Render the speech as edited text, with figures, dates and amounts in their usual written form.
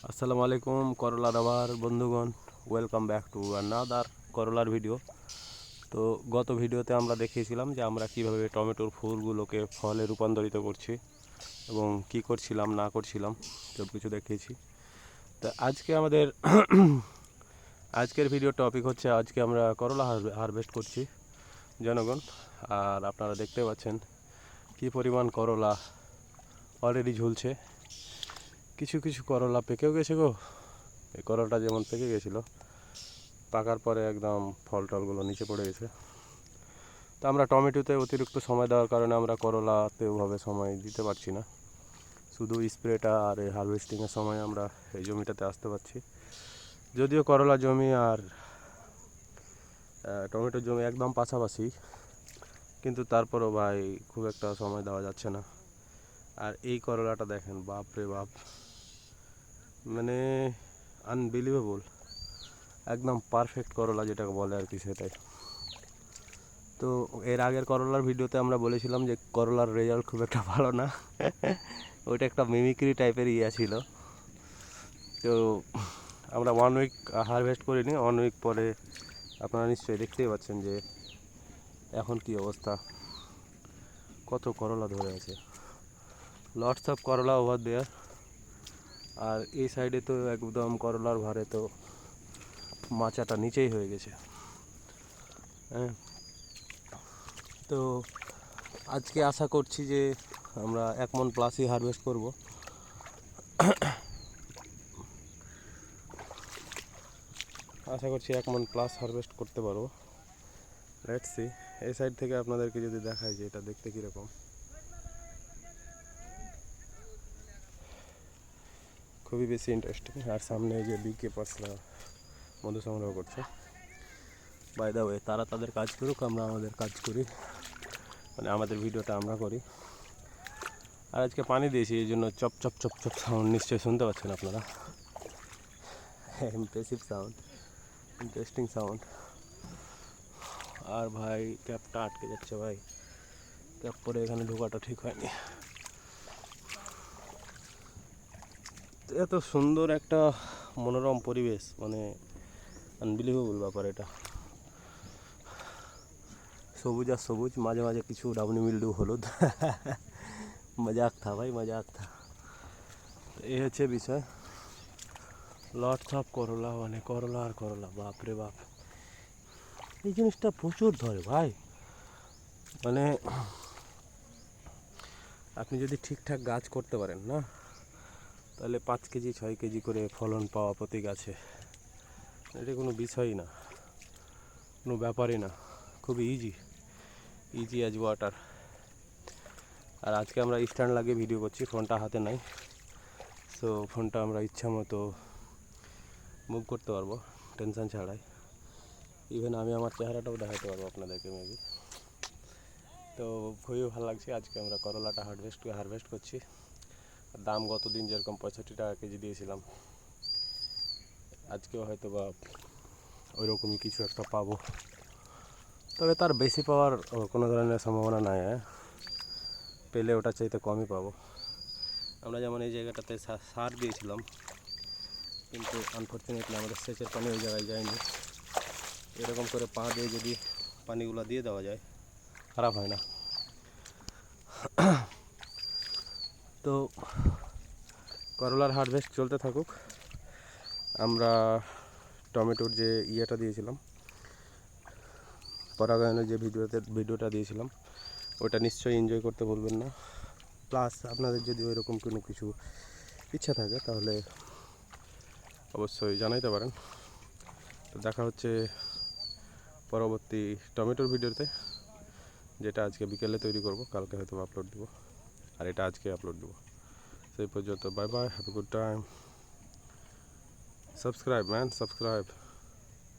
আসসালামু আলাইকুম করলা রাবার বন্ধুগণ, ওয়েলকাম ব্যাক টু আনাদার করলার ভিডিও। তো গত ভিডিওতে আমরা দেখিয়েছিলাম যে আমরা কিভাবে টমেটোর ফুলগুলোকে ফলে রূপান্তরিত করছি এবং কি করছিলাম না করছিলাম সব কিছু দেখিয়েছি। তো আজকে আমাদের আজকের ভিডিও টপিক হচ্ছে আজকে আমরা করলা হারভেস্ট করছি জনগণ। আর আপনারা দেখতে পাচ্ছেন কি পরিমাণ করলা অলরেডি ঝুলছে। কিছু কিছু করলা পেকেও গেছে গো। এই করলাটা যেমন পেকে গেছিলো, পাকার পরে একদম ফল টলগুলো নিচে পড়ে গেছে। তো আমরা টমেটোতে অতিরিক্ত সময় দেওয়ার কারণে আমরা করলাতে ওভাবে সময় দিতে পারছি না। শুধু স্প্রেটা আর এই হারভেস্টিংয়ের সময় আমরা এই জমিটাতে আসতে পারছি। যদিও করলা জমি আর টমেটোর জমি একদম পাশাপাশি, কিন্তু তারপরও ভাই খুব একটা সময় দেওয়া যাচ্ছে না। আর এই করলাটা দেখেন, বাপ রে বাপ, মানে আনবিলিভেবল, একদম পারফেক্ট করলা যেটাকে বলে আর কি, সেটাই। তো এর আগের করলার ভিডিওতে আমরা বলেছিলাম যে করলার রেজাল্ট খুব একটা ভালো না। ওইটা একটা মিমিক্রি টাইপের ছিল। তো আমরা 1 উইক হারভেস্ট করিনি, 1 উইক পরে আপনারা নিশ্চয়ই দেখতেই পাচ্ছেন যে এখন কি অবস্থা, কত করলা ধরে আছে, লটস অফ করলা ওভার দেয়ার। আর এই সাইডে তো একদম করলার ভারে তো মাচাটা নিচেই হয়ে গেছে। হ্যাঁ, তো আজকে আশা করছি যে আমরা 1 মণ প্লাসই হারভেস্ট করব। আশা করছি 1 মণ প্লাস হারভেস্ট করতে পারবো। Let's see. এই সাইড থেকে আপনাদেরকে যদি দেখাই যে এটা দেখতে কীরকম, খুবই বেশি ইন্টারেস্টিং। আর সামনে যে বিকে পার্সরা মধু সংগ্রহ করছে। বাই দ্য ওয়ে, তারা তাদের কাজ করুক, আমরা আমাদের কাজ করি, মানে আমাদের ভিডিওটা আমরা করি। আর আজকে পানি দিয়েছি, এই জন্য chop chop chop chop sound নিশ্চয়ই শুনতে পাচ্ছেন আপনারা। Impressive sound, interesting sound. আর ভাই ক্যাপটা আটকে যাচ্ছে ভাই, ক্যাপ পরে এখানে ঢোকাটা ঠিক হয়নি। এত সুন্দর একটা মনোরম পরিবেশ, মানে আনবিলিভেবল ব্যাপার এটা। সবুজ আর সবুজ, মাঝে মাঝে কিছু ডাবনি মিল্ডু হলুদ। মজাক থা ভাই, মজাক থা। এই হচ্ছে বিষয়। লটস অফ করলা, মানে করলা আর করলা, বাপ রে বাপ। এই জিনিসটা প্রচুর ধরে ভাই, মানে আপনি যদি ঠিকঠাক গাছ করতে পারেন না, তাহলে 5 কেজি 6 কেজি করে ফলন পাওয়া প্রতি গাছে, এটা কোনো বিষয়ই না, কোনো ব্যাপারই না, খুবই ইজি, ইজি অ্যাজ ওয়াটার। আর আজকে আমরা স্ট্যান্ড লাগিয়ে ভিডিও করছি, ফোনটা হাতে নাই। সো ফোনটা আমরা ইচ্ছা মতো মুভ করতে পারবো টেনশন ছাড়াই। ইভেন আমি আমার চেহারাটাও দেখাতে পারবো আপনাদেরকে মেবি। তো খুবই ভালো লাগছে। আজকে আমরা করলাটা হারভেস্ট করছি। দাম গত দিন যেরকম 65 টাকা কেজি দিয়েছিলাম, আজকেও হয়তো বা ওই রকমই কিছু একটা পাবো, তবে তার বেশি পাওয়ার কোনো ধরনের সম্ভাবনা নাই। পেলে ওটা চাইতে কমই পাবো। আমরা যেমন এই জায়গাটাতে সার দিয়েছিলাম, কিন্তু আনফর্চুনেটলি আমাদের সেচের পানি ওই জায়গায় যায়নি। এরকম করে পা দিয়ে যদি পানিগুলো দিয়ে দেওয়া যায়, খারাপ হয় না। তো করলার হারভেস্ট চলতে থাকুক। আমরা টমেটোর যে ইয়েটা দিয়েছিলাম, পরাগায়নের যে ভিডিওটা দিয়েছিলাম, ওটা নিশ্চয়ই এনজয় করতে বলবেন না। প্লাস আপনাদের যদি ওইরকম কোনো কিছু ইচ্ছা থাকে তাহলে অবশ্যই জানাইতে পারেন। তো দেখা হচ্ছে পরবর্তী টমেটোর ভিডিওতে, যেটা আজকে বিকেলে তৈরি করব, কালকে হয়তো আপলোড দেবো, আর এটা আজকে আপলোড দেবো। সেই পর্যন্ত bye bye, have a good time. Subscribe man, subscribe.